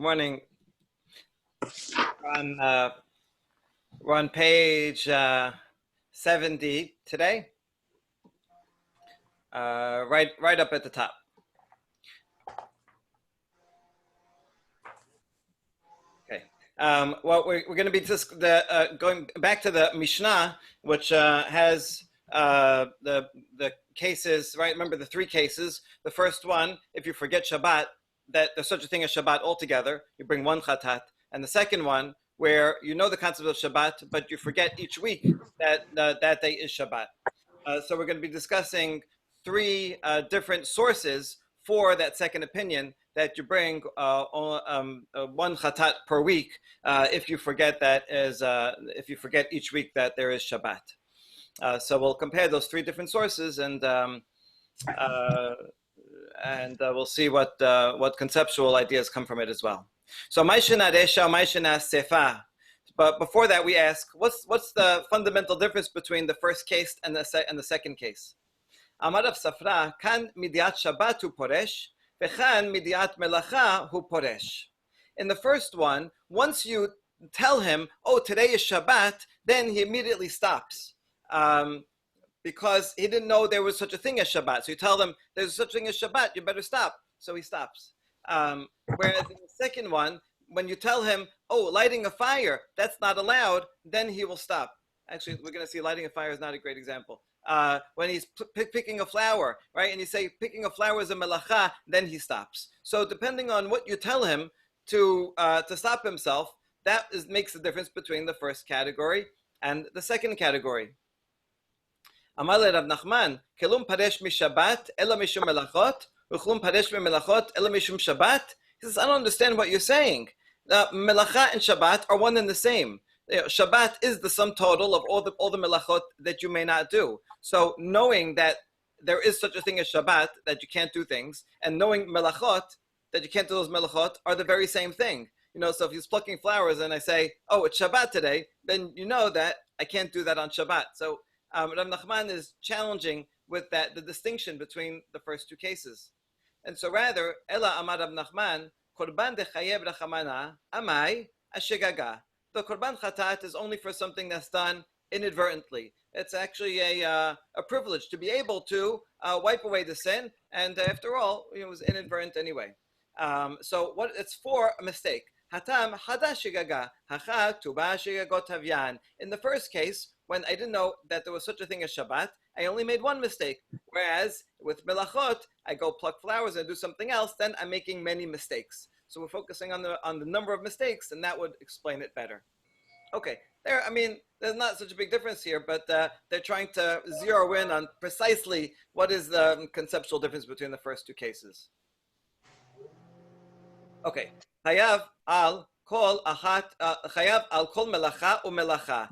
Morning. We're on page 70 today, right up at the top. Okay. Well, we're going to be just going back to the Mishnah, which has the cases, right? Remember the three cases. The first one, if you forget Shabbat, that there's such a thing as Shabbat altogether, you bring one chatat. And the second one, where you know the concept of Shabbat, but you forget each week that that day is Shabbat. So we're going to be discussing three different sources for that second opinion that you bring one chatat per week if you forget if you forget each week that there is Shabbat. So we'll compare those three different sources and we'll see what conceptual ideas come from it as well. So Maishana Resha, Maishana Sefa. But before that, we ask, what's the fundamental difference between the first case and the second case? Amar Rav Safra, kan midiat Shabbat hu poresh, vechan midiat melacha hu poresh. In the first one, once you tell him, oh, today is Shabbat, then he immediately stops. Because he didn't know there was such a thing as Shabbat. So you tell them, there's such a thing as Shabbat, you better stop. So he stops. Whereas in the second one, when you tell him, oh, lighting a fire, that's not allowed, then he will stop. Actually, we're going to see lighting a fire is not a great example. When he's picking a flower, right, and you say picking a flower is a melacha, then he stops. So depending on what you tell him to stop himself, that makes the difference between the first category and the second category. Amar le Rav Nachman, kelum paresh mishabat ela mishum melachot, uchlum paresh melachot ela mishum Shabbat. He says, I don't understand what you're saying. Melacha and Shabbat are one and the same. Shabbat is the sum total of all the melachot that you may not do. So knowing that there is such a thing as Shabbat, that you can't do things, and knowing melachot, that you can't do those melachot, are the very same thing. So if he's plucking flowers and I say, oh, it's Shabbat today, then you know that I can't do that on Shabbat. So Rav Nachman is challenging with that the distinction between the first two cases. And so rather, Ela Amar Rav Nachman, Korban dechayev rachamana, amai ashegaga. The Korban Chatat is only for something that's done inadvertently. It's actually a privilege to be able to wipe away the sin, and after all, it was inadvertent anyway. So what it's for a mistake. Hatam hada shigaga, hacha tuba shigagot havyan. In the first case, when I didn't know that there was such a thing as Shabbat, I only made one mistake. Whereas with Melakhot, I go pluck flowers and do something else, then I'm making many mistakes. So we're focusing on the number of mistakes, and that would explain it better. Okay, there's not such a big difference here, but they're trying to zero in on precisely what is the conceptual difference between the first two cases. Okay, chayav al kol melacha umelacha.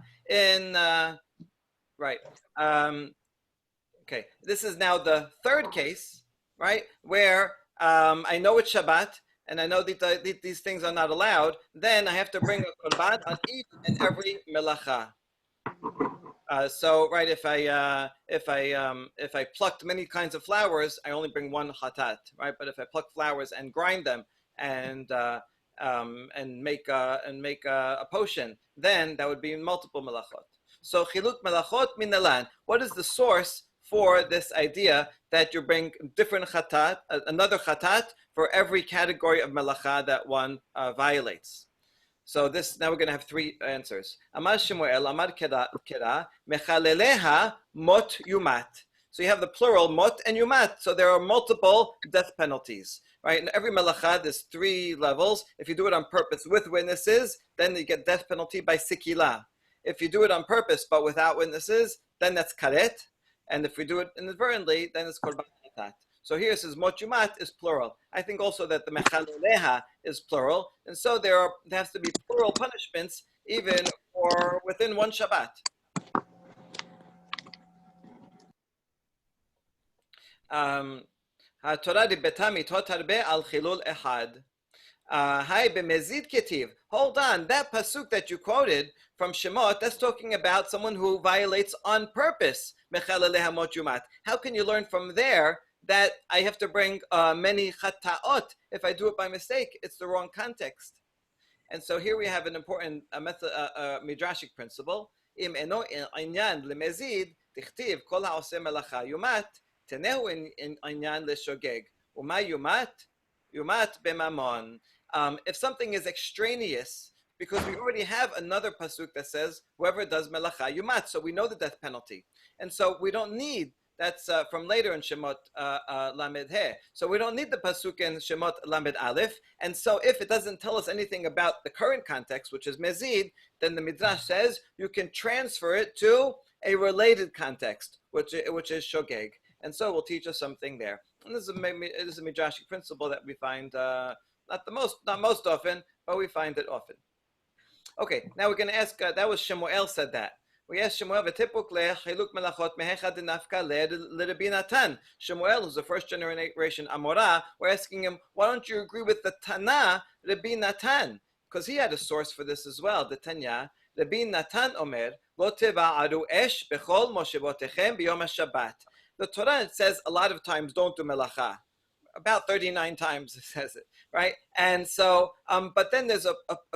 Okay, this is now the third case, right, where I know it's Shabbat, and I know that these things are not allowed, then I have to bring a korban on each and every melacha. So, right, if I plucked many kinds of flowers, I only bring one chatat, right? But if I pluck flowers and grind them and make a potion, then that would be multiple melachot. So chilut melachot minalan. What is the source for this idea that you bring different chatat, another chatat for every category of melacha that one violates? So now we're going to have three answers. Amar Shemuel, Amar Kera, mechaleleha mot yumat. So you have the plural mot and yumat. So there are multiple death penalties, right? In every melacha, there's three levels. If you do it on purpose with witnesses, then you get death penalty by sikila. If you do it on purpose but without witnesses, then that's karet. And if we do it inadvertently, then it's korban chatat. So here it says mot yumat is plural. I think also that the mechaleleha is plural. And so there has to be plural punishments even for within one Shabbat. HaTorah dibeta mitot harbe al chilul ehad. Hai b'mezid ketiv. Hold on, that pasuk that you quoted from Shemot, that's talking about someone who violates on purpose. Mechaleleha mot yumat. How can you learn from there that I have to bring many chataot. If I do it by mistake, it's the wrong context. And so here we have an important midrashic principle. Im eno inyan lemezid tichtiv kol haoseh melacha yumat tenehu inyan leshogeg uma yumat b'mamon. If something is extraneous, because we already have another pasuk that says whoever does melacha yumat, so we know the death penalty, and so we don't need. That's from later in Shemot Lamed He. So we don't need the pasuk in Shemot Lamed Aleph. And so if it doesn't tell us anything about the current context, which is Mezid, then the Midrash says you can transfer it to a related context, which is Shogeg. And so we'll teach us something there. And this is a Midrashic principle that we find not most often, but we find it often. Okay, now we're going to ask, that was Shemuel said that. We asked Shemuel, Chiluk Melakhot mehecha denafka l'Rabbi Natan. Shemuel, who's the first generation Amorah, we're asking him, why don't you agree with the Tana, Rabbi Natan? Because he had a source for this as well, the Tanya. Rabbi Natan Omer, Lo teva'aru esh bechol moshevotechem b'yom HaShabbat. The Torah says a lot of times, don't do melacha. About 39 times it says it, right? And so, but then there's a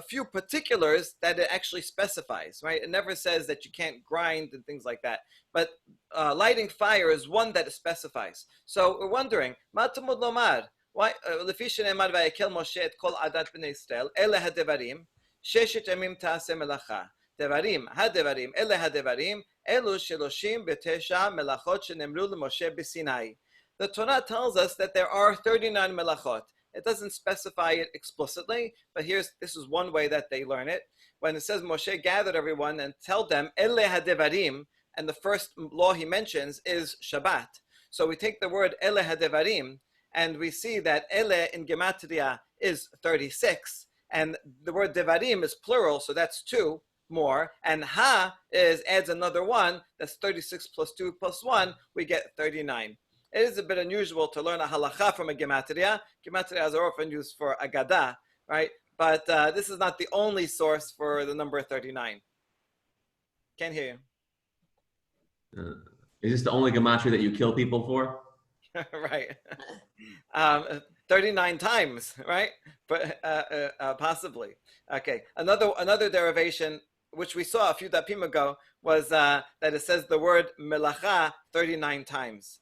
few particulars that it actually specifies, right? It never says that you can't grind and things like that. But lighting fire is one that it specifies. So we're wondering, Ma tamud lomar? Why? Lefi shenemar vayekel Moshe et kol adat bnei Yisrael ele hadevarim sheshet yamim ta'aseh melacha. Devarim hadevarim ele hadevarim elu sheloshim betesha melachot shenemru leMoshe b'Sinai. The Torah tells us that there are 39 melachot. It doesn't specify it explicitly, but this is one way that they learn it. When it says Moshe gathered everyone and tell them ele hadevarim, and the first law he mentions is Shabbat. So we take the word ele hadevarim, and we see that ele in gematria is 36, and the word devarim is plural, so that's 2 more, and ha adds another 1, that's 36 plus 2 plus 1, we get 39. It is a bit unusual to learn a halacha from a gematria. Gematrias are often used for agada, right? But this is not the only source for the number 39. Can't hear you. Is this the only gematria that you kill people for? Right. 39 times, right? But possibly. Okay. Another derivation, which we saw a few dapim ago, was that it says the word melacha 39 times.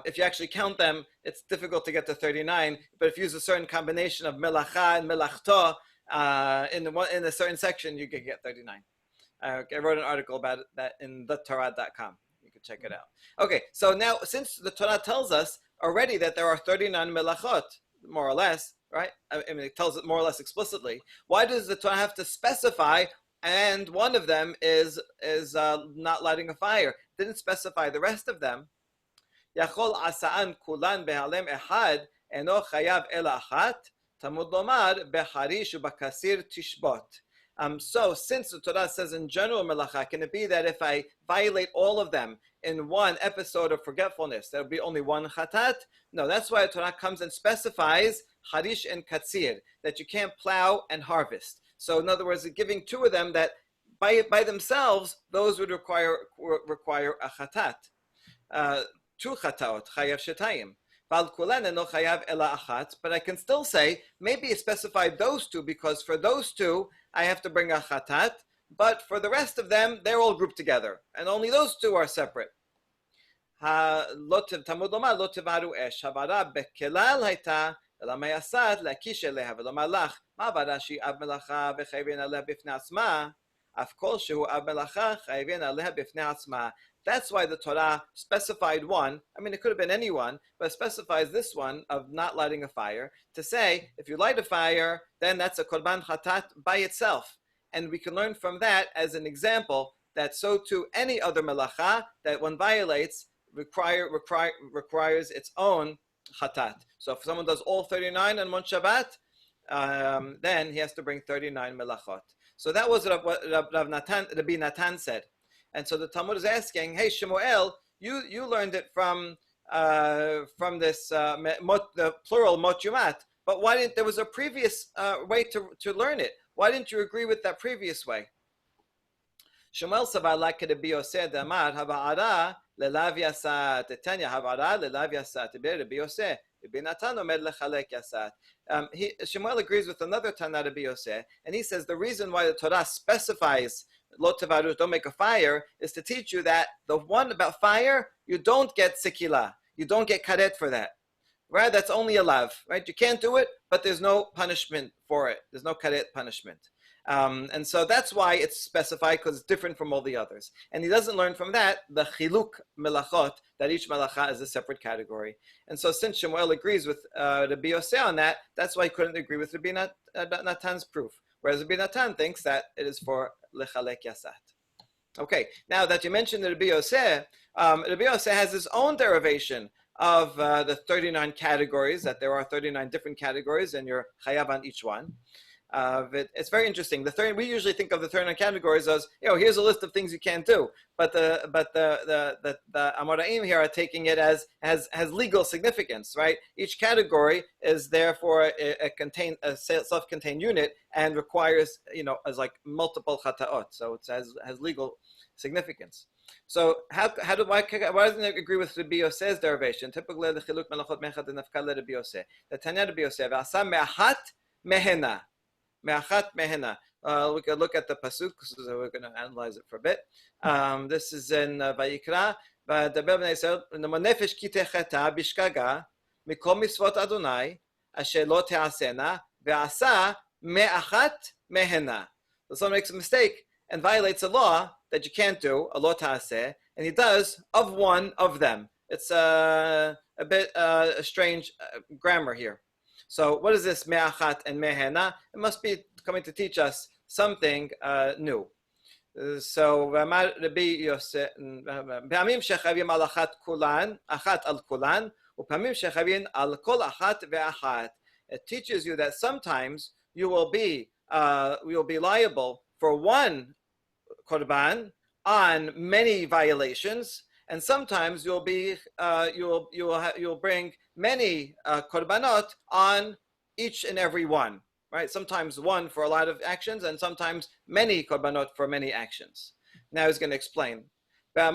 If you actually count them, it's difficult to get to 39. But if you use a certain combination of melacha and melachto in a certain section, you can get 39. I wrote an article about that in thetorah.com. You can check it out. Okay, so now since the Torah tells us already that there are 39 melachot, more or less, right? I mean, it tells it more or less explicitly. Why does the Torah have to specify? And one of them is not lighting a fire. It didn't specify the rest of them. Yachol asaan kulan behalem ehad eno chayav ela achat tamud lomar beharish ubakasir tishbot. So since the Torah says in general melacha, can it be that if I violate all of them in one episode of forgetfulness, there will be only one chatat? No, that's why the Torah comes and specifies harish and katsir, that you can't plow and harvest. So in other words, giving 2 of them that by themselves, those would require a chatat. 2 chataot, chayav shetayim. But I can still say, maybe it specified those 2 because for those 2, I have to bring a chatat, but for the rest of them, they're all grouped together, and only those 2 are separate. That's why the Torah specified one. I mean, it could have been any one, but it specifies this one of not lighting a fire to say, if you light a fire, then that's a korban chatat by itself. And we can learn from that as an example that so too any other melacha that one violates requires its own chatat. So if someone does all 39 on one Shabbat, then he has to bring 39 melachot. So that was what Rabbi Natan said. And so the Talmud is asking, hey, Shemuel, you learned it from this, the plural mot yumat, but why didn't, there was a previous way to learn it. Why didn't you agree with that previous way? Shemuel savar like Rabbi Yosef Damar, haba'ara lelav yasat. Tanya havara lelav yasat. Rabbi Yosef. Rabbi Natan omed lechalek yasat. Shemuel agrees with another Tana Rabbi Yosef, and he says the reason why the Torah specifies lo tevaru, don't make a fire, is to teach you that the one about fire, you don't get sikila, you don't get karet for that. Right? That's only a lav, right? You can't do it, but there's no punishment for it. There's no karet punishment. And so that's why it's specified, because it's different from all the others. And he doesn't learn from that the chiluk melachot, that each melacha is a separate category. And so since Shemuel agrees with Rabbi Yosef on that, that's why he couldn't agree with Rabbi Natan's proof. Whereas Rabbi Natan thinks that it is for lechalek yasat. Okay, now that you mentioned Rabbi Yosef has his own derivation of the 39 categories, that there are 39 different categories and you're chayav on each one. It's very interesting. We usually think of the 39 categories as, here's a list of things you can't do. But the Amoraim here are taking it as legal significance, right? Each category is therefore a self-contained unit and requires, as like multiple chataot. So it has legal significance. So why doesn't it agree with Rabbi Yosef's derivation? Typically, the chiluk melachot mechad and nafkal Rabbi Yosef. The Tanya Rabbi Yosef, v'asa me'achat mehena. Me'achat mehena. We can look at the pasuk, so we're going to analyze it for a bit. This is in Vayikra. V'daber b'nei Yisrael, nefesh ki techeta bishkaga mikol misvot Adonai asher lo te'asena ve'asa me'achat mehena. So someone makes a mistake and violates a law that you can't do, a lo ta'aseh, and he does of one of them. It's a bit strange grammar here. So what is this me'achat and mehena? It must be coming to teach us something new. So Rabbi Yosef, פעמים שחייבים על אחת כולן, אחת על כולן, ופעמים שחייבים על כל אחת ואחת. It teaches you that sometimes you will be liable for one korban on many violations, and sometimes you'll bring many korbanot on each and every one, right? Sometimes one for a lot of actions, and sometimes many korbanot for many actions. Now he's going to explain. Right?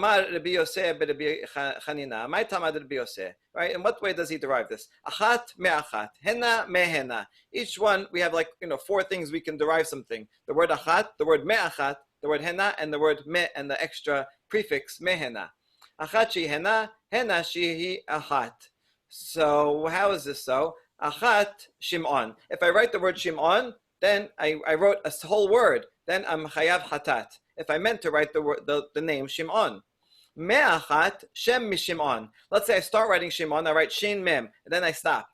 In what way does he derive this? Achat me'achat, hena mehena. Each one we have four things we can derive something. The word achat, the word me'achat, the word hena, and the word me, and the extra prefix mehena. Achat shi hena, hena shi achat. So how is this so? Achat Shimon. If I write the word Shimon, then I wrote a whole word. Then I'm chayav hatat. If I meant to write the name Shimon. Me'achat Shem Mishimon. Let's say I start writing Shimon, I write Shin Mem, and then I stop.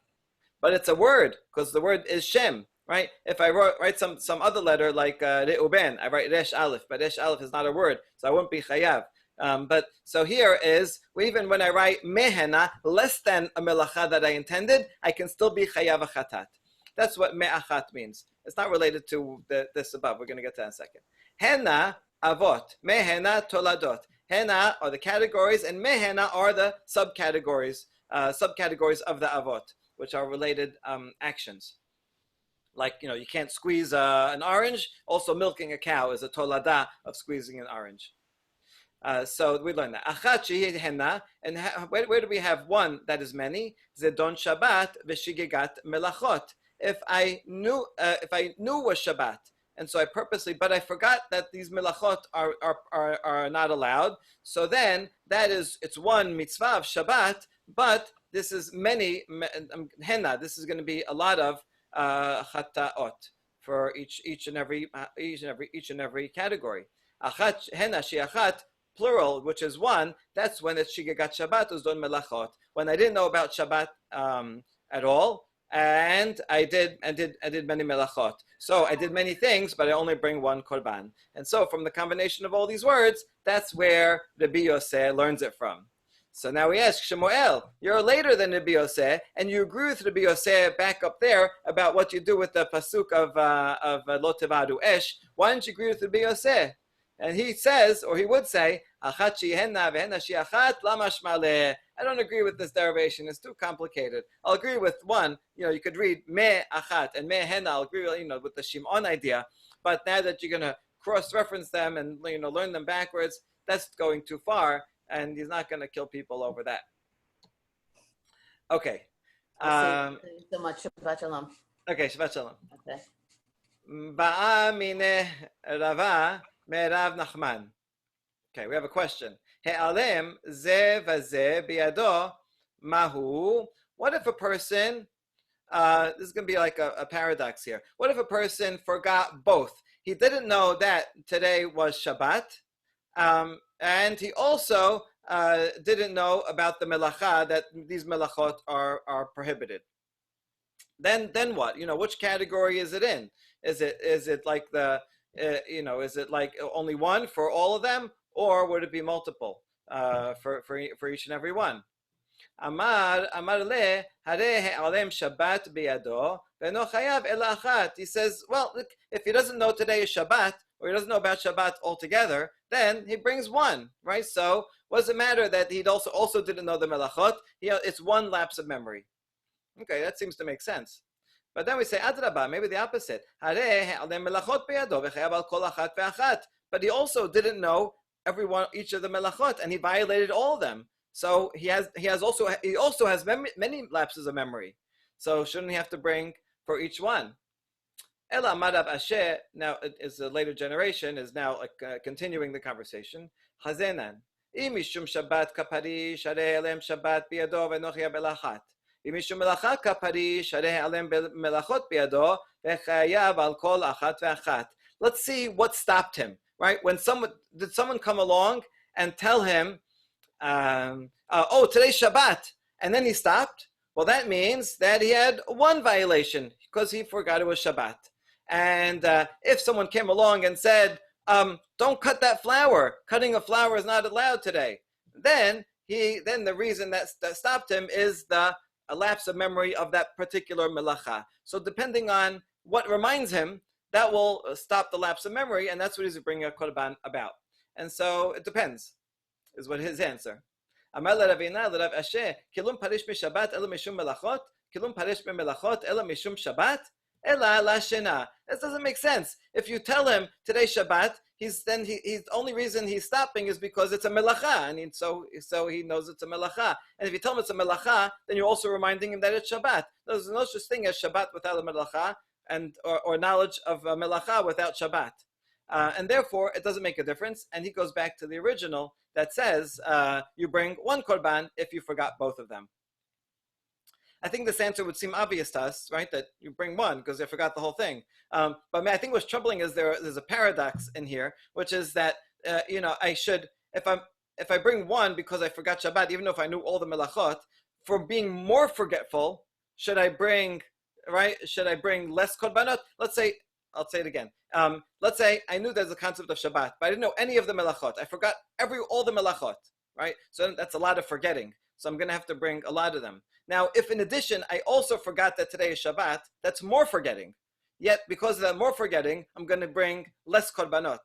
But it's a word, because the word is Shem. Right? If I write some other letter like Reuben, I write Resh Aleph, but Resh Aleph is not a word, so I won't be chayav. But so here is, even when I write mehena, less than a melacha that I intended, I can still be chayav achatat. That's what me'achat means. It's not related to this above. We're going to get to that in a second. Hena avot, mehena toladot. Hena are the categories, and mehena are the subcategories of the avot, which are related actions. Like, you can't squeeze an orange. Also, milking a cow is a tolada of squeezing an orange. So we learned that. Achat shehi hena, and where do we have one that is many? Zedon Shabbat v'shigegat melachot. If I knew was Shabbat, and so I but I forgot that these melachot are not allowed. So then it's one mitzvah of Shabbat, but this is many hena. This is going to be a lot of chataot for each and every category. Achat hena shiachat, plural, which is one. That's when it's shigagat Shabbat uzdon melachot. When I didn't know about Shabbat at all, and I did many melachot. So I did many things, but I only bring one korban. And so from the combination of all these words, that's where Rabbi Yosef learns it from. So now we ask Shemuel, you're later than Rabbi Yosef, and you agree with Rabbi Yosef back up there about what you do with the pasuk of Lo Tevadu Esh. Why don't you agree with Rabbi Yosef? And he says, or he would say, Achat shehena v'hena shiachat lamashma leh. I don't agree with this derivation. It's too complicated. I'll agree with one. You could read me achat and me hena. I'll agree, with the Shimon idea. But now that you're going to cross-reference them and learn them backwards, that's going too far. and he's not going to kill people over that. Okay. Thank you so much. Shabbat shalom. Okay, Shabbat Shalom. Okay. Ba'a mine Rava me'Rav Nachman. Okay, we have a question. He'alem ze v'ze biyado mahu. What if a person, this is going to be like a paradox here. What if a person forgot both? He didn't know that today was Shabbat, and he also didn't know about the melacha, that these melachot are prohibited. Then what? Which category is it in? Is it like is it like only one for all of them, or would it be multiple for each and every one? Amar le hare alem Shabbat biyado ve'no chayav ela achat. He says, well, look, if he doesn't know today is Shabbat, or he doesn't know about Shabbat altogether, then he brings one, right? So what does it matter that he also didn't know the melachot? It's one lapse of memory. Okay, that seems to make sense. But then we say, Adrabah, maybe the opposite. But he also didn't know each of the melachot, and he violated all of them. So he also has many lapses of memory. So shouldn't he have to bring for each one? Ela Madav Asher, now is a later generation, is now continuing the conversation. Hazenan. Imishum Shabbat kapari sharei alem Shabbat biyado v'nochia belachat. Imishum melacha kapari sharei alem melachot biyado v'chayav al kol achat ve'achat. Let's see what stopped him, right? Did someone come along and tell him, oh, today's Shabbat, and then he stopped? Well, that means that he had one violation because he forgot it was Shabbat. And if someone came along and said, don't cut that flower, cutting a flower is not allowed today, then the reason that stopped him is a lapse of memory of that particular melacha. So depending on what reminds him, that will stop the lapse of memory, and that's what he's bringing a korban about. And so it depends, is what his answer. Amar l'Ravina l'Rav Asher, kilum parish b'Shabbat ela mishum melachot, kilum parish b'melachot ela mishum Shabbat, ela la shena. This doesn't make sense. If you tell him today's Shabbat, he's the only reason he's stopping is because it's a melacha, and so he knows it's a melacha. And if you tell him it's a melacha, then you're also reminding him that it's Shabbat. There's no such thing as Shabbat without a melacha, or knowledge of a melacha without Shabbat. And therefore, it doesn't make a difference. And he goes back to the original that says you bring one korban if you forgot both of them. I think this answer would seem obvious to us, right? That you bring one because they forgot the whole thing. But I think what's troubling is there's a paradox in here, which is that I should, if I bring one because I forgot Shabbat, even though if I knew all the melachot, for being more forgetful, should I bring less korbanot? I'll say it again. Let's say I knew there's a concept of Shabbat, but I didn't know any of the melachot. I forgot all the melachot, right? So that's a lot of forgetting. So I'm going to have to bring a lot of them. Now, if in addition I also forgot that today is Shabbat, that's more forgetting. Yet because of that more forgetting, I'm going to bring less korbanot.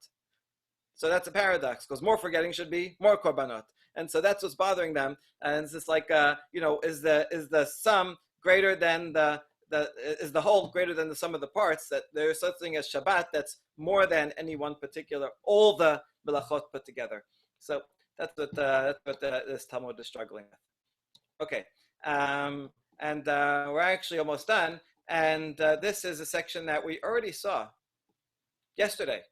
So that's a paradox, because more forgetting should be more korbanot. And so that's what's bothering them. And it's just like, is the sum greater than is the whole greater than the sum of the parts, that there is something as Shabbat that's more than any one particular, all the melachot put together. So that's what this Talmud is struggling with. Okay, and we're actually almost done. And this is a section that we already saw yesterday,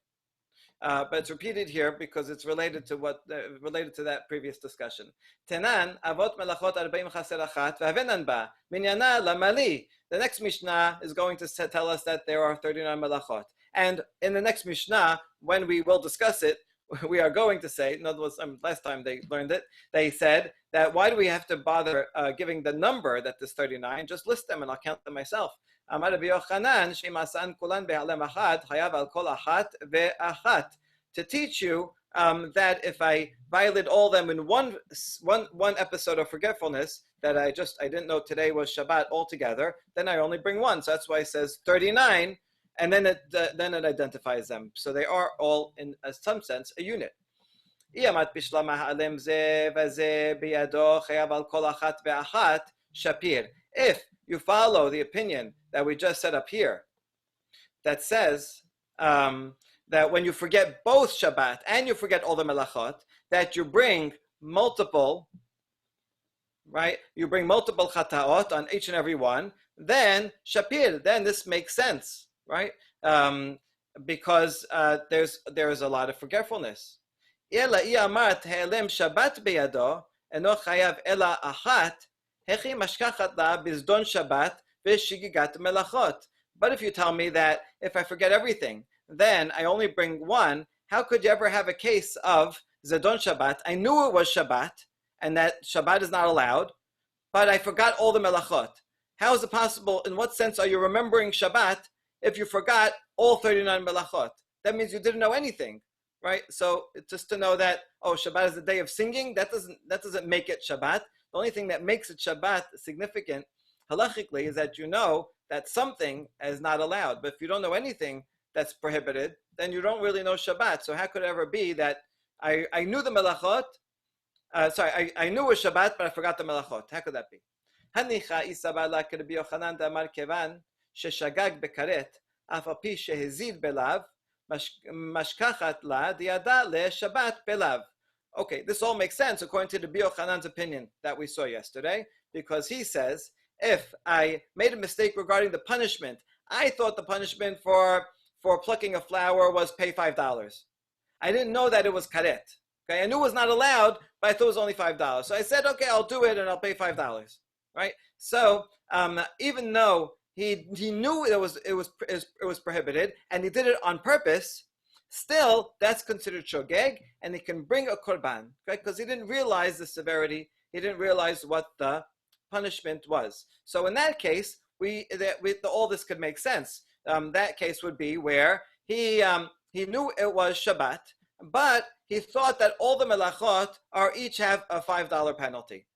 but it's repeated here because it's related to that previous discussion. Tenan avot melachot 40 chaser achat v'havenan ba minyana lamali. The next Mishnah is going to tell us that there are 39 melachot. And in the next Mishnah, when we will discuss it, we are going to say, in other words, last time they learned it, they said that why do we have to bother giving the number that there's 39? Just list them and I'll count them myself. Amar Rabbi Yochanan, shemasan kulan be'alem achad, chayav al kol achat ve'achat. To teach you that if I violate all of them in one episode of forgetfulness, that I didn't know today was Shabbat altogether, then I only bring one. So that's why it says 39, and then it identifies them. So they are all, in some sense, a unit. If you follow the opinion that we just set up here, that says that when you forget both Shabbat and you forget all the melachot, that you bring multiple, right? You bring multiple chataot on each and every one, then shapir, then this makes sense, right? Because there's a lot of forgetfulness. Ela iamat he'elem Shabbat beyado eno chayav ela achat hechi mashkachat la bizdon Shabbat v'shigigat melachot. But if you tell me that if I forget everything, then I only bring one, how could you ever have a case of zedon Shabbat? I knew it was Shabbat and that Shabbat is not allowed, but I forgot all the melachot. How is it possible? In what sense are you remembering Shabbat if you forgot all 39 melachot? That means you didn't know anything, right? So just to know that, oh, Shabbat is the day of singing, that doesn't make it Shabbat. The only thing that makes it Shabbat significant halachically is that you know that something is not allowed. But if you don't know anything that's prohibited, then you don't really know Shabbat. So how could it ever be that I knew the melachot? I knew it was Shabbat, but I forgot the melachot. How could that be? Hanicha isaba la Rabbi Yochanan damar kevan sheshagag bekaret af al pi shehezid belav mashkachat la diada le Shabbat belav. Okay, this all makes sense according to the Rabbi Yochanan's opinion that we saw yesterday, because he says if I made a mistake regarding the punishment, I thought the punishment for plucking a flower was pay $5. I didn't know that it was karet. Okay, I knew it was not allowed, but I thought it was only $5. So I said, okay, I'll do it and I'll pay $5. Right? So even though he knew it was prohibited and he did it on purpose, still that's considered shogeg, and he can bring a korban, right? Because he didn't realize the severity, he didn't realize what the punishment was. So in that case, all this could make sense. That case would be where he knew it was Shabbat, but he thought that all the melachot each have a $5 penalty,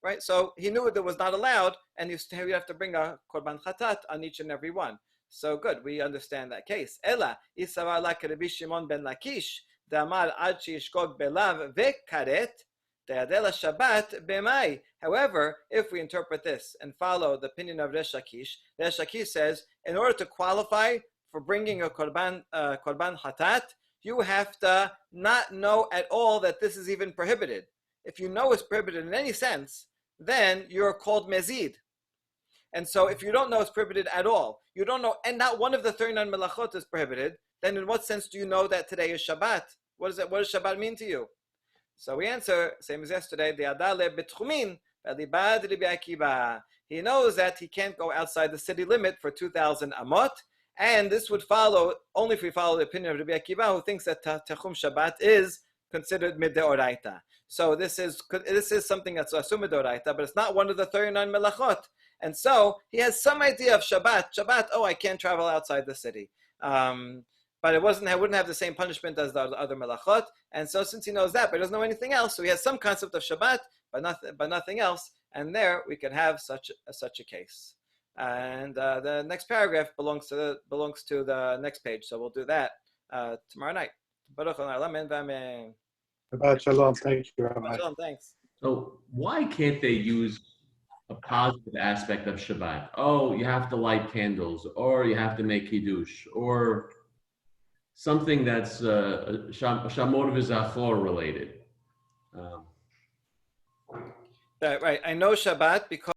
right? So he knew it was not allowed, and you have to bring a korban chatat on each and every one. So good, we understand that case. Ela isava la Rabbi Shimon ben Lakish damar ad sheyishkog belav vekaret de'adela Shabbat b'mai. However, if we interpret this and follow the opinion of Resh Lakish says in order to qualify for bringing a korban chatat, you have to not know at all that this is even prohibited. If you know it's prohibited in any sense, then you're called mezid. And so if you don't know it's prohibited at all, you don't know, and not one of the 39 melachot is prohibited, then in what sense do you know that today is Shabbat? What does Shabbat mean to you? So we answer, same as yesterday, he knows that he can't go outside the city limit for 2,000 amot, and this would follow only if we follow the opinion of Rabbi Akiva, who thinks that Techum Shabbat is considered mid'oraita. So this is something that's assumed mid'oraita, but it's not one of the 39 melachot. And so he has some idea of Shabbat. Shabbat, oh, I can't travel outside the city. But it wouldn't have the same punishment as the other melachot. And so since he knows that, but he doesn't know anything else, so he has some concept of Shabbat, but nothing else. And there we can have such a case. And the next paragraph belongs to the next page. So we'll do that tomorrow night. Shabbat shalom. Thank you, Rabbi. Shalom, thanks. So why can't they use a positive aspect of Shabbat? Oh, you have to light candles, or you have to make kiddush, or something that's shamor v'zachor related. Right. I know Shabbat because